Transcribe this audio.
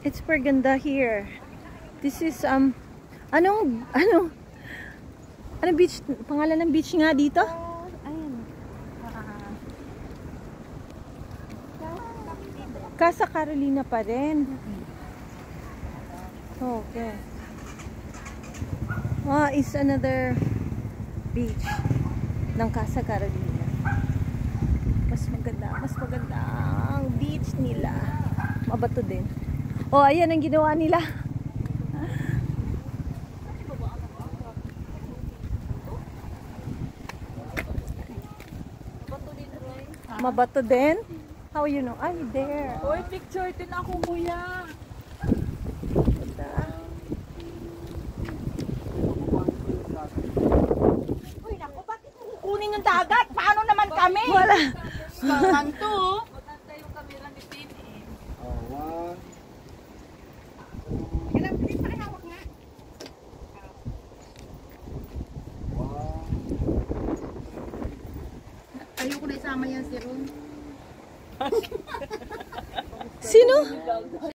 It's super ganda here. This is anong beach? Pangalan ng beach nga dito? Ayun. Casa Carolina pa rin. Okay. Is another beach ng Casa Carolina. Mas maganda ang beach nila. Mabato din. Ayan ang ginawa nila. Mabato din? How you know? Ay, there. Uy, picture din ako, kuya. Uy, naku, bakit kukunin yung dagat? Paano naman kami? Wala. Naman to. Maganda yung camera ni Pini. Kailang pilis pa hawak nga. Ayoko na isama yan si Ron. Sino?